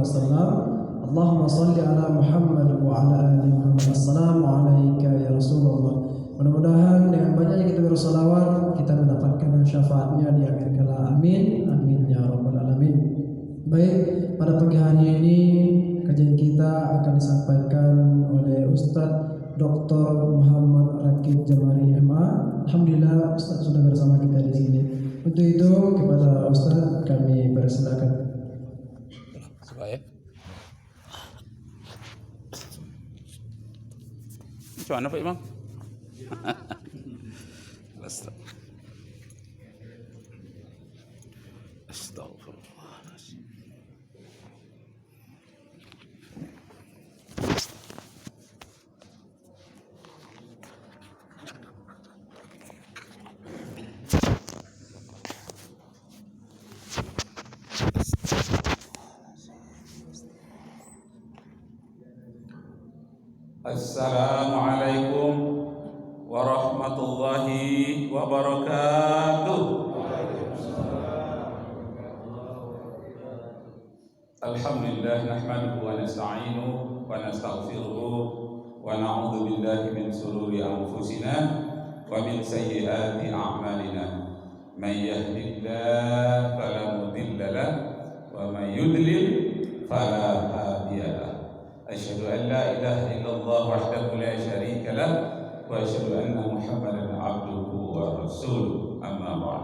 wasallam. Allahumma salli ala Muhammad wa ala ali Muhammad. Assalamu alayka ya Rasulullah. Mudah-mudahan dengan banyaknya kita bersalawat kita mendapatkan syafaatnya di akhir kala. Amin, amin ya rabbal alamin. Baik, pada pagi hari ini kajian kita akan disampaikan oleh Ustadz Dr. Muhammad Rakib Jamari MA. Alhamdulillah Ustadz sudah bersama kita di sini. Untuk itu kepada Ustadz kami persilakan. Baik. Macam mana Pak Imam? Astagfirullahaladzim. Assalamualaikum warahmatullahi wabarakatuh. Alhamdulillah nahmaduhu wa nasta'inuhu wa nastaghfiruhu wa na'udzu billahi min shururi anfusina wa min sayyiati a'malina. May yahdihillahu fala mudilla lahu wa may yudlil fala hadiya lahu. Asyhadu an la ilaha illallah wahdahu la syarika lah wa asyhadu anna Muhammadan abduhu wa rasuluh. Amma ba'd.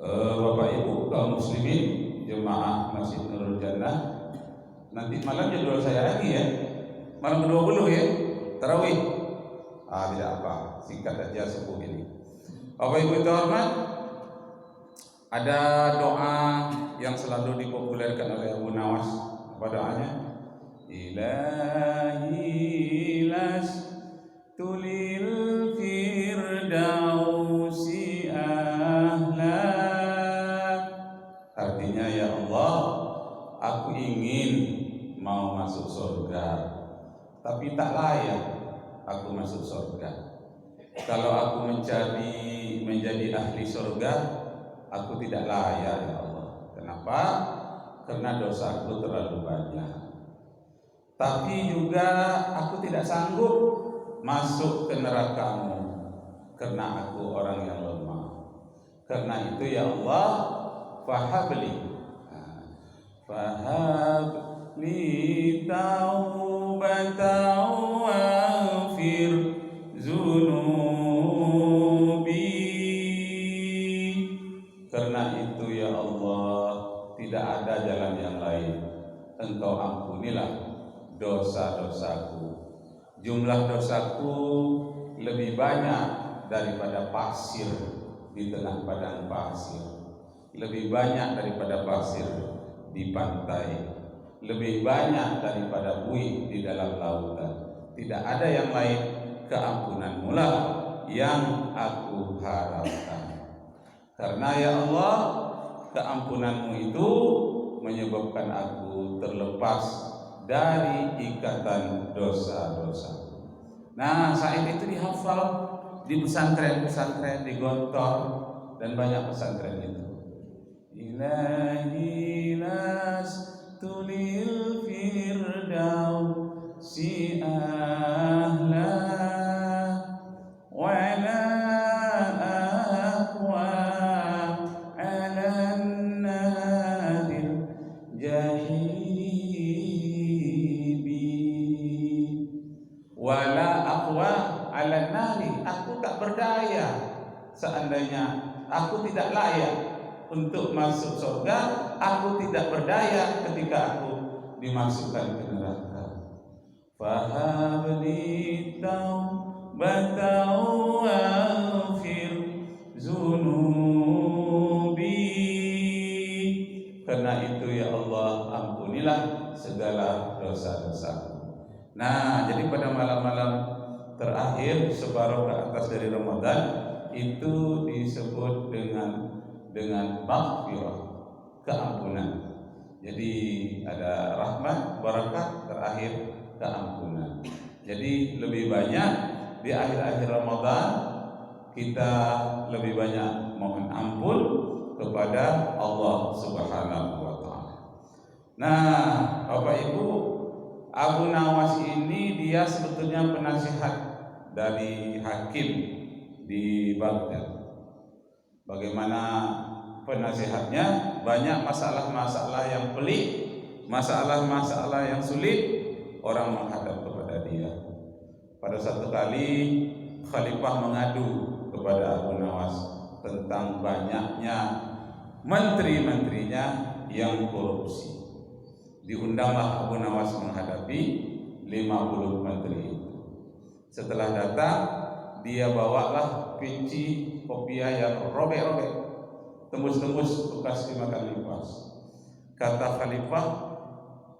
Bapak Ibu kaum muslimin jemaah Masjid Nurul Jannah, nanti malam jadwal saya lagi ya, malam ke-20 ya, tarawih. Tidak apa, singkat aja subuh ini. Bapak Ibu yang terhormat, ada doa yang selalu dipopulerkan oleh Abu Nawas. Apa doanya? Ilahi tulil firdausi ahla. Artinya, ya Allah, aku ingin mau masuk surga, tapi tak layak aku masuk surga. Kalau aku menjadi ahli surga, aku tidak layak ya Allah. Kenapa? Karena dosaku terlalu banyak. Tapi juga aku tidak sanggup masuk ke neraka-Mu karena aku orang yang lemah. Karena itu ya Allah, fahabli taubatan waghfir zunubi. Karena itu ya Allah, tidak ada jalan yang lain. Engkau ampunilah dosa-dosaku. Jumlah dosaku lebih banyak daripada pasir di tengah padang pasir, lebih banyak daripada pasir di pantai, lebih banyak daripada buih di dalam lautan. Tidak ada yang lain, keampunan-Mu lah yang aku harapkan. Karena ya Allah, keampunan-Mu itu menyebabkan aku terlepas dari ikatan dosa-dosa. Nah, saat itu dihafal di pesantren-pesantren, di Gontor dan banyak pesantren itu. Ilahi tulil firdausi ahla wa la aqwa ala nadir jahim. Wala aqwa ala nari, aku tak berdaya. Seandainya aku tidak layak untuk masuk surga, aku tidak berdaya ketika aku dimasukkan ke neraka. Fahabli taubatan waghfir zunubi. Karena itu ya Allah, ampunilah segala dosa-dosaku. Nah, jadi pada malam-malam terakhir separuh ke atas dari Ramadan itu disebut dengan maghfirah, keampunan. Jadi ada rahmat, barakat, terakhir keampunan. Jadi lebih banyak di akhir-akhir Ramadan kita lebih banyak mohon ampun kepada Allah Subhanahu wa taala. Nah, Bapak Ibu, Abu Nawas ini dia sebetulnya penasihat dari hakim di Baghdad. Bagaimana penasihatnya? Banyak masalah-masalah yang pelik, masalah-masalah yang sulit, orang menghadap kepada dia. Pada satu kali Khalifah mengadu kepada Abu Nawas tentang banyaknya menteri-menterinya yang korupsi. Diundanglah Abu Nawas menghadapi 50 menteri itu. Setelah datang, dia bawalah peci kopiah yang robek-robek, tembus-tembus bekas dimakan lipas. Kata Khalifah,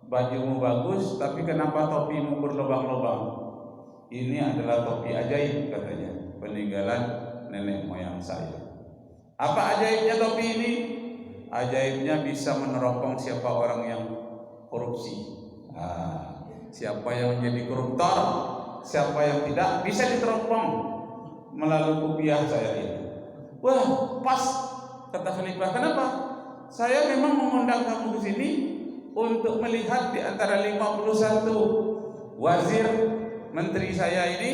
bajumu bagus, tapi kenapa topimu berlubang-lubang? Ini adalah topi ajaib, katanya, peninggalan nenek moyang saya. Apa ajaibnya topi ini? Ajaibnya bisa meneropong siapa orang yang korupsi. Siapa yang menjadi koruptor, siapa yang tidak, bisa diteropong melalui kopiah saya ini. Wah, pas, kata Khalifah. Kenapa? Saya memang mengundang kamu ke sini untuk melihat di antara 51 wazir menteri saya ini,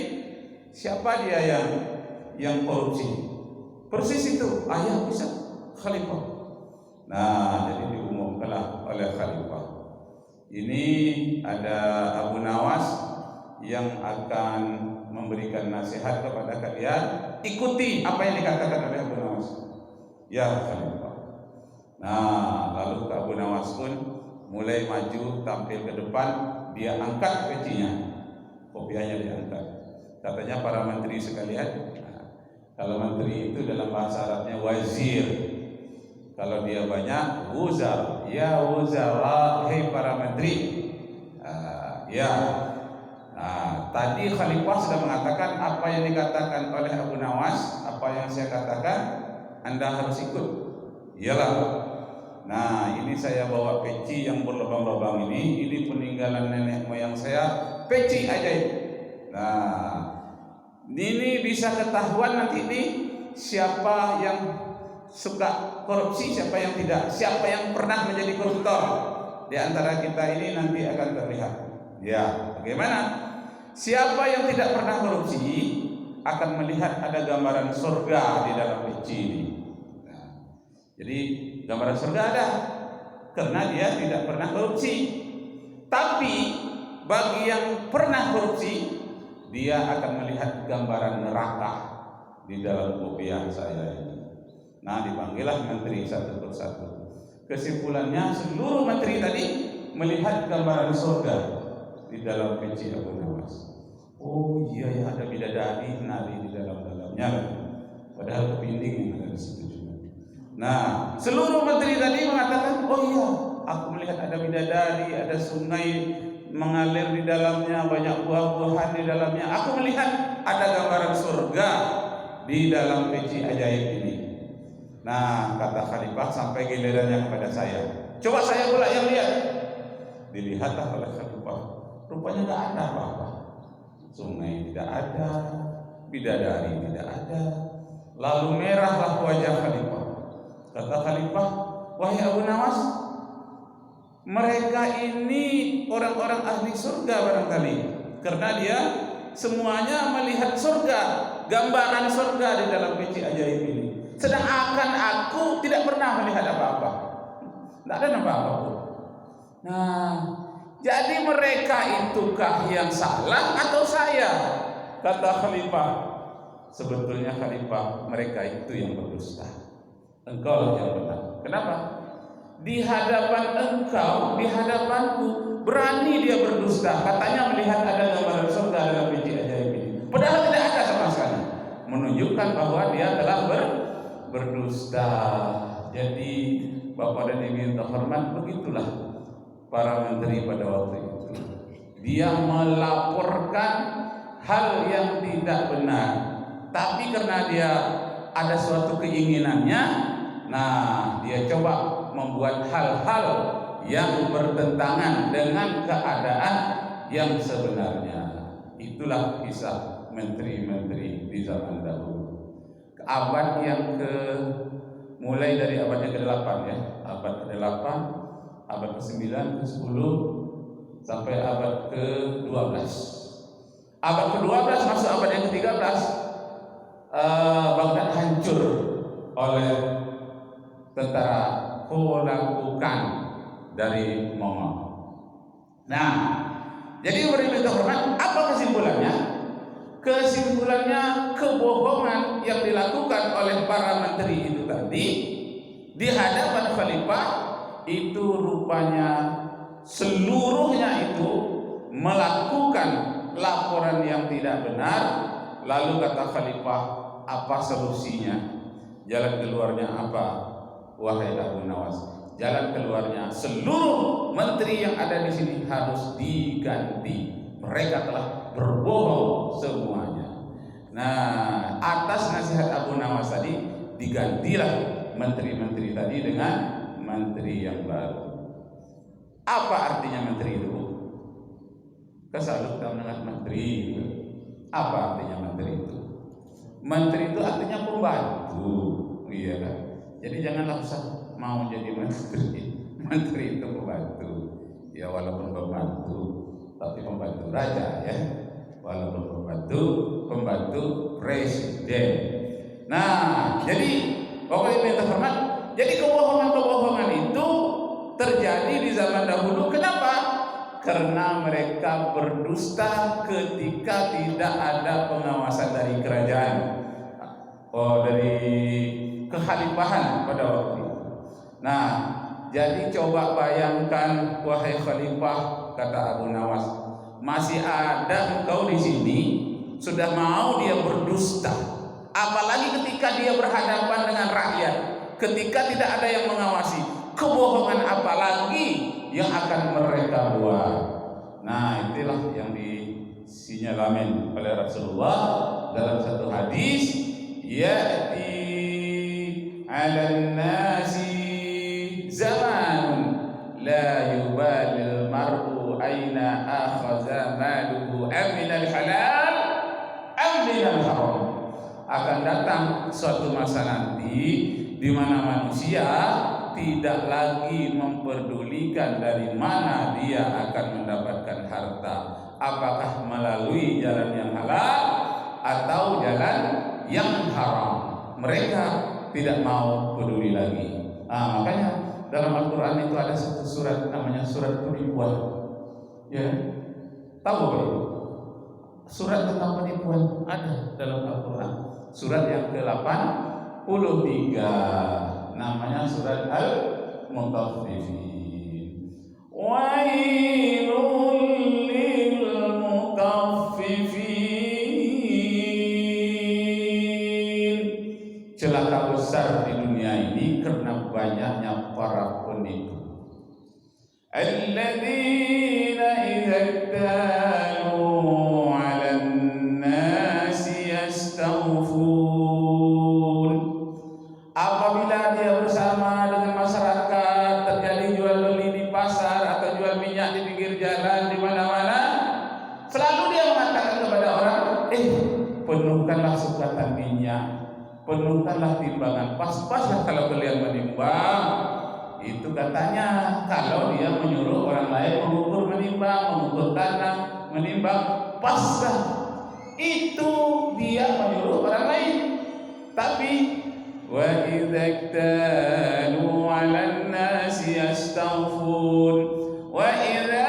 siapa dia yang korupsi. Persis itu, ayah bisa Khalifah. Nah, jadi diumumkanlah oleh Khalifah. Ini ada Abu Nawas yang akan memberikan nasihat kepada kalian. Ikuti apa yang dikatakan oleh Abu Nawas. Ya Khalifah. Nah, lalu Abu Nawas pun mulai maju, tampil ke depan. Dia angkat pecinya, kopiahnya diangkat. Katanya, para menteri sekalian, kalau menteri itu dalam bahasa Arabnya wazir, kalau dia banyak wuzar. Ya wuzara, hei para menteri. Tadi Khalifah sudah mengatakan apa yang dikatakan oleh Abu Nawas, apa yang saya katakan, Anda harus ikut. Iyalah. Nah, ini saya bawa peci yang berlubang-lubang ini peninggalan nenek moyang saya, peci ajaib. Nah, ini bisa ketahuan nanti nih siapa yang suka korupsi, siapa yang tidak, siapa yang pernah menjadi koruptor. Di antara kita ini nanti akan terlihat. Ya, bagaimana? Siapa yang tidak pernah korupsi akan melihat ada gambaran surga di dalam peci ini. Nah, jadi gambaran surga ada karena dia tidak pernah korupsi. Tapi bagi yang pernah korupsi, dia akan melihat gambaran neraka di dalam kopiah saya ini. Nah, dipanggillah menteri satu persatu. Kesimpulannya, seluruh menteri tadi melihat gambaran surga di dalam peci Abu Nawas. Oh iya ya, ada bidadari nari di dalamnya, padahal kepinding yang ada di situ juga. Nah, seluruh menteri tadi mengatakan, oh iya, aku melihat ada bidadari, ada sungai mengalir di dalamnya, banyak buah-buahan di dalamnya. Aku melihat ada gambaran surga di dalam peci ajaib ini. Nah, kata Khalifah, sampai gilirannya kepada saya. Coba saya pula yang lihat. Dilihatlah oleh Khalifah. Rupanya tidak ada apa-apa. Sungai tidak ada, bidadari tidak ada. Lalu merahlah wajah Khalifah. Kata Khalifah, wahai Abu Nawas, mereka ini orang-orang ahli surga barangkali, karena dia semuanya melihat surga, gambaran surga di dalam peci ajaib ini. Sedangkan aku tidak pernah melihat apa-apa, tidak ada apa-apa pun. Nah, jadi mereka itukah yang salah atau saya? Kata Khalifah. Sebetulnya Khalifah, mereka itu yang berdusta. Engkau yang benar. Kenapa? Di hadapan engkau, di hadapanku, berani dia berdusta. Katanya melihat ada gambaran surga dalam peci ajaib ini, padahal tidak ada sama sekali. Menunjukkan bahwa dia telah berdusta. Jadi Bapak dan Ibu yang terhormat, begitulah para menteri pada waktu itu. Dia melaporkan hal yang tidak benar, tapi karena dia ada suatu keinginannya, nah dia coba membuat hal-hal yang bertentangan dengan keadaan yang sebenarnya. Itulah kisah menteri-menteri di zaman dahulu. Abad yang mulai dari abad yang ke-8 ya, abad ke-8 abad ke-9, ke-10 sampai abad ke-12. Abad ke-12 masuk abad yang ke-13, Baghdad hancur oleh tentara Khulafakan dari Mongol. Nah, jadi beriman terhormat, apa kesimpulannya? Kesimpulannya kebohongan yang dilakukan oleh para menteri itu tadi di hadapan khalifah itu rupanya seluruhnya itu melakukan laporan yang tidak benar. Lalu kata khalifah, apa solusinya? Jalan keluarnya apa? Wahai Abu Nawas, jalan keluarnya seluruh menteri yang ada di sini harus diganti. Mereka telah berbohong semuanya. Nah, atas nasihat Abu Nawas tadi digantilah menteri-menteri tadi dengan menteri yang baru. Apa artinya menteri itu? Kesalut kamu dengan menteri itu. Apa artinya menteri itu? Menteri itu artinya pembantu, iya kan? Jadi janganlah usah mau jadi menteri. Menteri itu pembantu. Ya walaupun pembantu, tapi pembantu raja ya. Walaupun pembantu presiden. Nah, jadi pokoknya minta hormat. Jadi kebohongan-kebohongan itu terjadi di zaman dahulu. Kenapa? Karena mereka berdusta ketika tidak ada pengawasan dari kerajaan, dari kekhalifahan pada waktu itu. Nah, jadi coba bayangkan wahai khalifah, kata Abu Nawas, masih ada engkau di sini sudah mau dia berdusta, apalagi ketika dia berhadapan dengan rakyat, ketika tidak ada yang mengawasi, kebohongan apalagi yang akan mereka buat. Nah, itulah yang disinyalamin oleh Rasulullah dalam satu hadis, ya'ti 'alan nasi zamanun la yubalil mar'u aina akhadha maluhu aminal halal aminal haram. Akan datang suatu masa nanti di mana manusia tidak lagi memperdulikan dari mana dia akan mendapatkan harta, apakah melalui jalan yang halal atau jalan yang haram. Mereka tidak mau peduli lagi. Makanya dalam Al-Quran itu ada satu surat namanya surat penipuan. Ya, tahu belum? Surat tentang penipuan ada dalam Al-Quran. Surat yang ke-83 namanya surat Al-Mutaffifin. Wailul lil mutaffifin. Celaka besar di dunia ini karena banyaknya para penipu. Alladzina idza iktalu 'alan nasi yastawfun. Apabila dia bersama dengan masyarakat terjadi jual beli di pasar atau jual minyak di pinggir jalan di mana-mana, selalu dia mengatakan kepada orang, penuhkanlah sukatan minyak, penuhkanlah timbangan, pas-paslah kalau kalian menimbang. Itu katanya kalau dia menyuruh orang lain mengukur menimbang, mengukur tanah, menimbang, paslah. Itu dia menyuruh orang lain. Tapi wa idza iktalu 'alan nasi yastawfun wa idza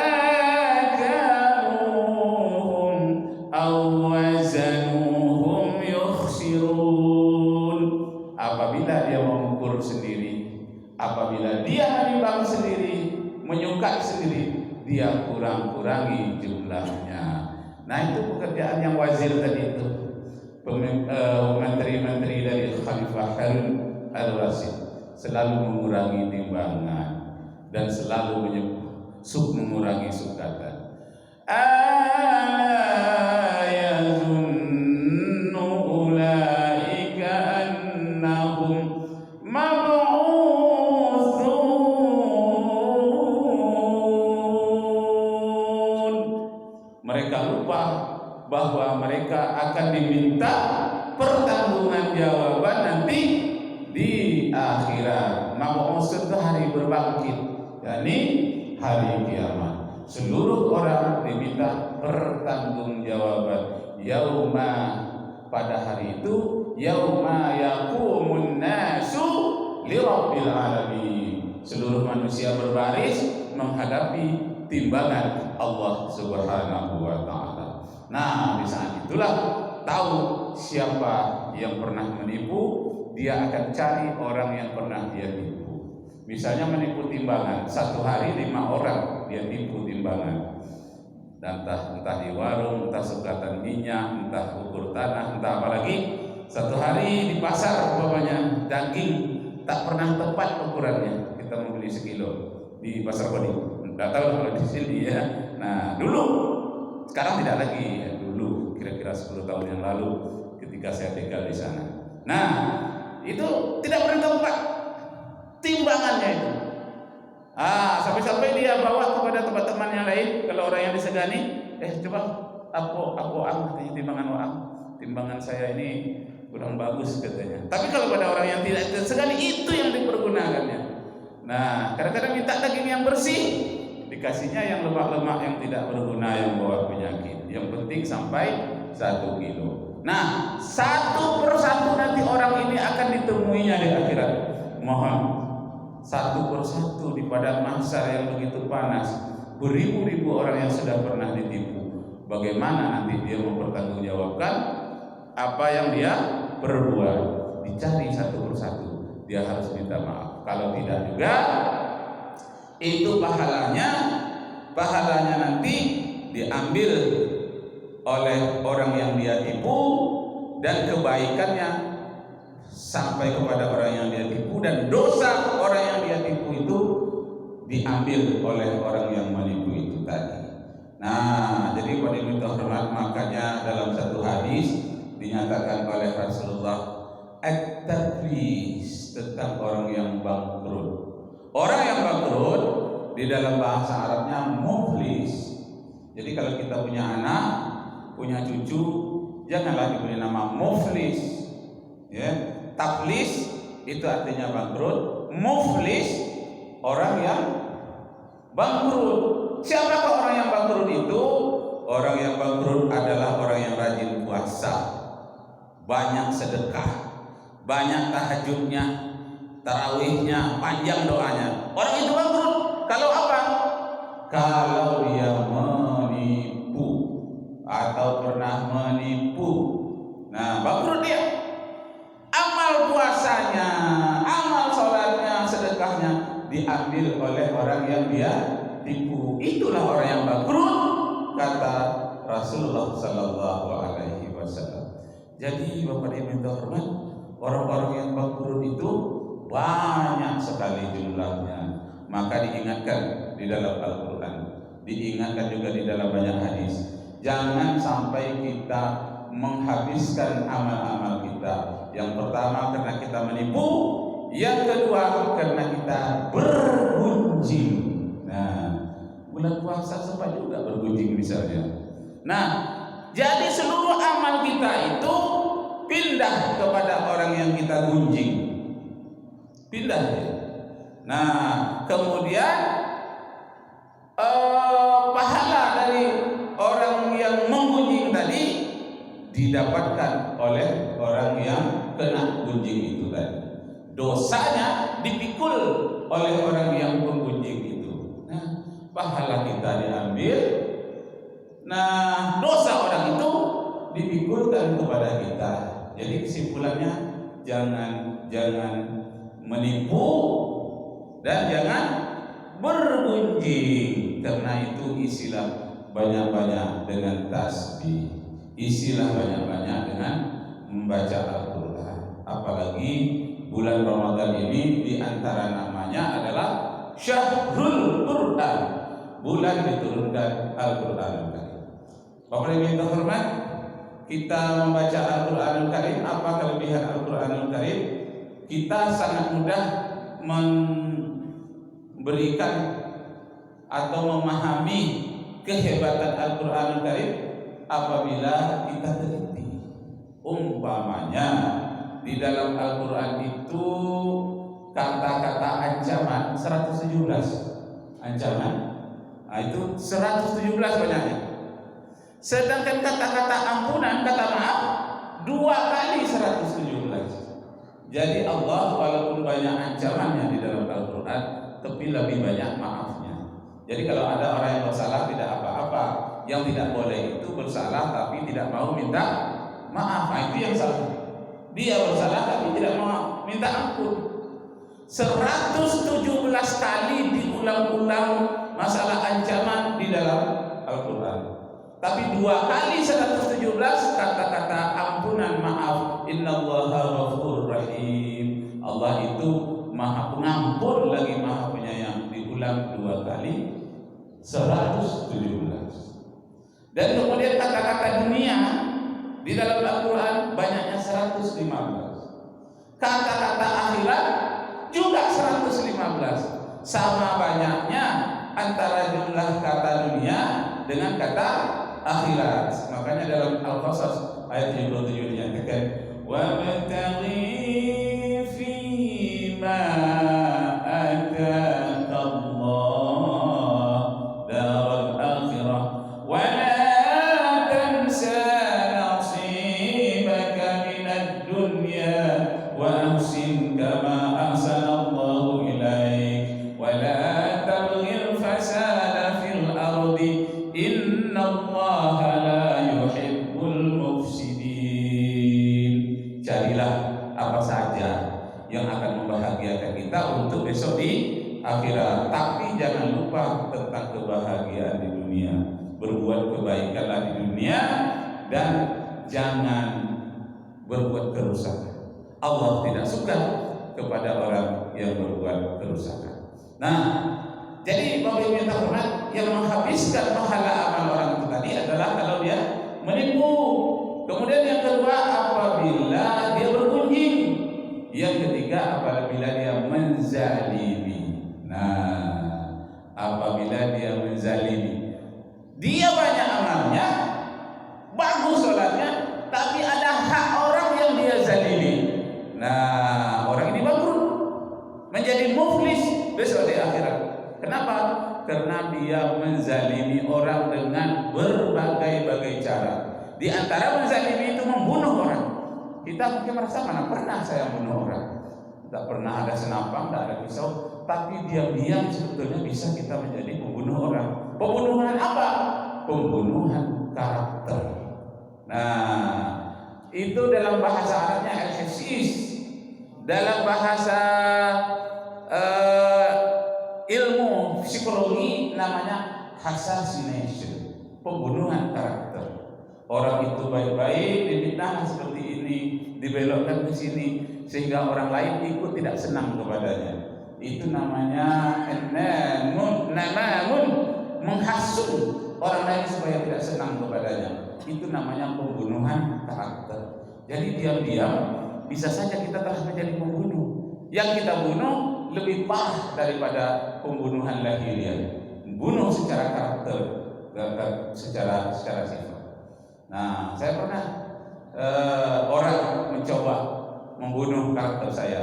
kaluhum aw wazanuhum yukhsirun. Apabila dia mengukur sendiri, apabila dia menimbang sendiri, menyukat sendiri, dia kurang-kurangi jumlahnya. Nah, itu pekerjaan yang wazir tadi itu, menteri-menteri dari Khalifah Harun al-Rasyid, selalu mengurangi timbangan dan selalu mengurangi sukatan. Ayazunnu ulaika annahum mab'utsun. Mereka lupa bahwa mereka akan diminta pertanggungjawaban nanti di akhirat. Mab'utsun itu hari berbangkit. yakni hari kiamat. Seluruh orang diminta pertanggungjawaban. Yauma, pada hari itu, yauma yaqumun nasu lirabbil alamin. Seluruh manusia berbaris menghadapi timbangan Allah Subhanahu wa taala. Nah, di saat itulah tahu siapa yang pernah menipu, dia akan cari orang yang pernah dia tipu. Misalnya menipu timbangan, satu hari 5 orang dia tipu timbangan. Dan entah di warung, entah sukatan minyak, entah ukur tanah, entah apa lagi. Satu hari di pasar umpamanya daging tak pernah tepat ukurannya. Kita membeli sekilo di pasar Kodi. Enggak tahu kalau di sini ya. Nah, dulu, sekarang tidak lagi ya. Dulu kira-kira 10 tahun yang lalu ketika saya tinggal di sana. Nah, itu tidak pernah tepat timbangannya itu. Sampai-sampai dia bawa kepada teman-teman yang lain. Kalau orang yang disegani, coba aku katanya timbangan timbangan saya ini kurang bagus katanya. Tapi kalau pada orang yang tidak disegani, itu yang dipergunakannya. Nah, kadang-kadang minta daging yang bersih, dikasihnya yang lemak-lemak yang tidak berguna, yang bawa penyakit. Yang penting sampai 1 kilo. Nah, satu persatu nanti orang ini akan ditemuinya di akhirat. Mohon, satu persatu di padang mahsyar yang begitu panas, beribu-ribu orang yang sudah pernah ditipu. Bagaimana nanti dia mempertanggungjawabkan apa yang dia perbuat? Dicari satu persatu, dia harus minta maaf. Kalau tidak juga, itu pahalanya nanti diambil oleh orang yang dia tipu, dan kebaikannya sampai kepada orang yang dia tipu, dan dosa orang yang dia tipu itu diambil oleh orang yang menipu itu tadi. Nah, jadi pada minta hormat, makanya dalam satu hadis dinyatakan oleh Rasulullah at-taflis, tentang orang yang bangkrut. Orang yang bangkrut di dalam bahasa Arabnya muflis. Jadi kalau kita punya anak, punya cucu, janganlah diberi nama muflis. Ya, taflis itu artinya bangkrut, muflis orang yang bangkrut. Siapakah orang yang bangkrut itu? Orang yang bangkrut adalah orang yang rajin puasa, banyak sedekah, banyak tahajudnya, tarawihnya, panjang doanya. Orang itu bangkrut. Kalau apa? Kalau dia menipu atau pernah menipu, nah bangkrut dia. Amal puasanya, amal sholatnya, sedekahnya diambil oleh orang yang dia tipu. Itulah orang yang bangkrut, kata Rasulullah Sallallahu Alaihi Wasallam. Jadi Bapak Ibu minta hormat, orang-orang yang bangkrut itu banyak sekali jumlahnya. Maka diingatkan di dalam Al-Quran, diingatkan juga di dalam banyak hadis. Jangan sampai kita menghabiskan amal-amal kita. Yang pertama karena kita menipu, yang kedua karena kita bergunjing. Nah, bulan puasa sempat juga bergunjing misalnya. Nah, jadi seluruh amal kita itu pindah kepada orang yang kita gunjing. Pindah ya. Nah, kemudian pahala dari orang yang menggunjing tadi didapatkan oleh orang yang kena gunjing itu tadi. Dosanya dipikul oleh orang yang menggunjing itu. Nah, pahala kita diambil. Nah, dosa orang itu dipikulkan kepada kita. Jadi kesimpulannya, jangan menipu dan jangan bergunjing. Karena itu isilah banyak-banyak dengan tasbih, isilah banyak-banyak dengan membaca Al-Quran. Apalagi bulan Ramadan ini diantara namanya adalah Syahrul Quran, bulan diturunkan Al-Quran. Bapak Ibu yang terhormat, kita membaca Al-Quranul Karim. Apa kelebihan Al-Quranul Karim? Kita sangat mudah memberikan atau memahami kehebatan Al-Quranul Karim apabila kita teliti. Umpamanya di dalam Al-Quran itu kata-kata ancaman 117. ancaman. Nah, itu 117 banyaknya. Sedangkan kata-kata ampunan, kata maaf 2 kali 117. Jadi Allah walaupun banyak ancamannya di dalam Al-Quran, tapi lebih banyak maafnya. Jadi kalau ada orang yang bersalah tidak apa-apa, yang tidak boleh itu bersalah tapi tidak mau minta maaf. Nah, itu yang salah. Dia bersalah tapi tidak mau minta ampun. 117 kali diulang-ulang masalah ancaman di dalam Al-Quran. Tapi 2 kali 117 kata-kata ampunan, maaf. Innallaha ghafurur rahim. Allah itu Maha Pengampun lagi Maha Penyayang. Diulang 2 kali 117. Dan kemudian kata-kata dunia di dalam Al-Quran banyaknya 115. Kata-kata akhirat juga 115. Sama banyaknya antara jumlah kata dunia dengan kata akhirat. Makanya dalam Al-Qasas ayat 77 dinyatakan wabtaghi fima ataka Allah daral akhirah wa la tansa nasibaka minad dunya wa ahsin kama ahsana Allah ilaik wa la tabghil fasada fil ardi innallaha la yuhibbul mufsidin. Carilah apa saja yang akan membahagiakan kita untuk besok di akhirat, tapi jangan lupa tentang kebahagiaan di dunia. Berbuat kebaikanlah di dunia dan jangan berbuat kerusakan. Allah tidak suka kepada orang yang berbuat kerusakan. Nah, jadi Bapak Ibu yang terhormat, yang menghabiskan pahala amal orang itu tadi adalah kalau dia menipu. Kemudian yang kedua apabila dia bergunjing. Yang ketiga apabila dia menzalimi. Nah, apabila dia menzalimi, dia banyak amalnya, bagus sholatnya, tapi ada hak orang yang dia zalimi. Nah, orang ini bangkrut, menjadi muflis besok di akhirat. Kenapa? Karena dia menzalimi orang dengan berbagai-bagai cara. Di antara menzalimi itu membunuh orang. Kita mungkin merasa mana pernah saya membunuh orang. Tidak pernah ada senapang, tidak ada pisau, tapi diam-diam sebetulnya bisa kita menjadi pembunuh orang. Pembunuhan apa? Pembunuhan karakter. Nah, itu dalam bahasa Arabnya al-hisis. Dalam bahasa ilmu psikologi namanya assassination, pembunuhan karakter. Orang itu baik-baik difitnah seperti ini, dibelokkan ke sini sehingga orang lain ikut tidak senang kepadanya. Itu namanya namamun, menghasut orang lain supaya tidak senang kepadanya. Itu namanya pembunuhan karakter. Jadi diam-diam bisa saja kita telah menjadi pembunuh. Yang kita bunuh lebih parah daripada pembunuhan lahiriah. Bunuh secara karakter, secara sifat. Nah, saya pernah orang mencoba membunuh karakter saya.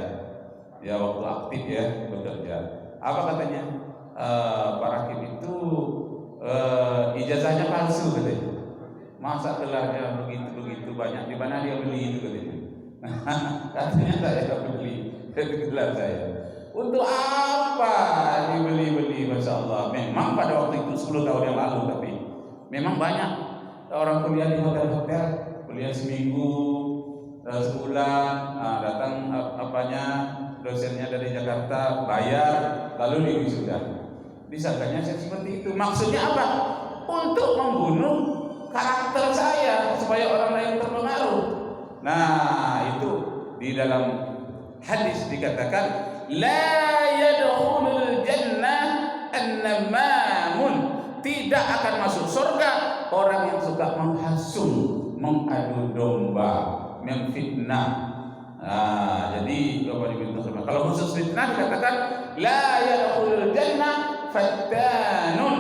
Ya waktu aktif ya bekerja. Apa katanya? Pak Rakib itu ijazahnya palsu katanya. Masa gelarnya begitu banyak, di mana dia beli itu katanya. Katanya saya beli gelar saya. Untuk apa dibeli-beli? Masya Allah. Memang pada waktu itu 10 tahun yang lalu, tapi memang banyak orang kuliah di hotel-hotel, kuliah seminggu, sebulan, datang dosennya dari Jakarta, bayar, lalu diwisuda. Disangkanya saya seperti itu. Maksudnya apa? Untuk membunuh karakter saya supaya orang lain terpengaruh. Nah, itu di dalam hadis dikatakan la yadkhulul jannah an-namamun, tidak akan masuk surga orang yang suka menghasut, mengadu domba, memfitnah. Nah, jadi kalau khusus fitnah dikatakan la yadkhulul jannah fattanun,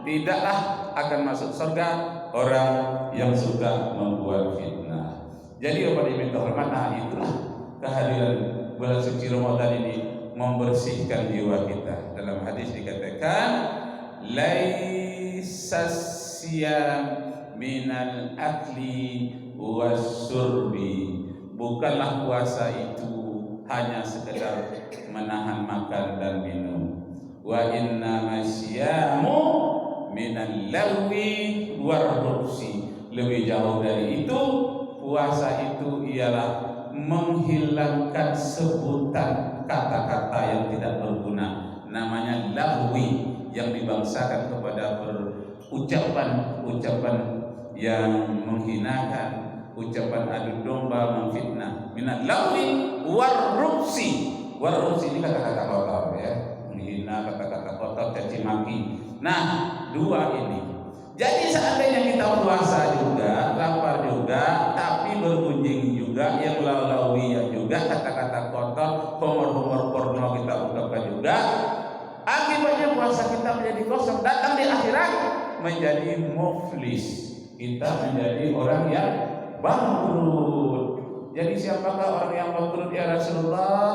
tidaklah akan masuk surga orang yang suka membuat fitnah. Jadi Bapak Ibu terhormat, nah itulah kehadiran bulan suci Ramadan ini membersihkan jiwa kita. Dalam hadis dikatakan, laisas siyam minal akli wasyurbi. Bukanlah puasa itu hanya sekedar menahan makan dan minum. Wa inna masyamu minal lagwi warrufsi. Lebih jauh dari itu, puasa itu ialah menghilangkan sebutan kata-kata yang tidak berguna, namanya lagwi, yang dibangsakan kepada ucapan-ucapan yang menghinakan, ucapan adu domba, memfitnah. Minal lagwi warrufsi. Warrufsi ini kata-kata kotor ya, menghina, kata-kata kotor, caci maki. Nah, dua ini. Jadi seandainya kita puasa juga, lapar juga, tapi bergunjing juga, yang laulawiyah juga, kata-kata kotor, humor-humor porno kita ungkapkan juga, akibatnya puasa kita menjadi kosong. Datang di akhirat menjadi muflis. Kita menjadi orang yang bangkrut. Jadi siapakah orang yang bangkrut ya Rasulullah?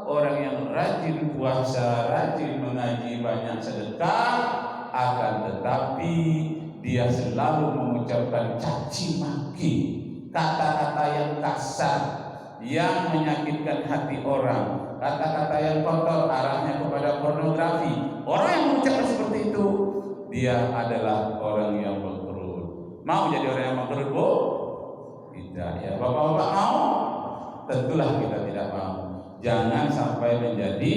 Orang yang rajin puasa, rajin mengaji, banyak sedekah, akan tetapi dia selalu mengucapkan caci maki, kata-kata yang kasar, yang menyakitkan hati orang, kata-kata yang kotor, arahnya kepada pornografi. Orang yang mengucapkan seperti itu, dia adalah orang yang bangkrut. Mau jadi orang yang bangkrut, Bu? Tidak ya. Bapak-bapak mau? Tentulah kita tidak mau. Jangan sampai menjadi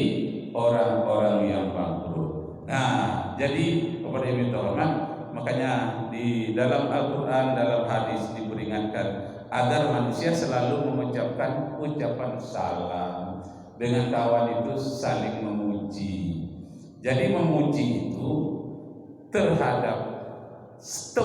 orang-orang yang bangkrut. Nah, jadi kepada ibu terhormat, makanya di dalam Al-Quran, dalam hadis diperingatkan agar manusia selalu mengucapkan ucapan salam. Dengan kawan itu saling memuji. Jadi memuji itu terhadap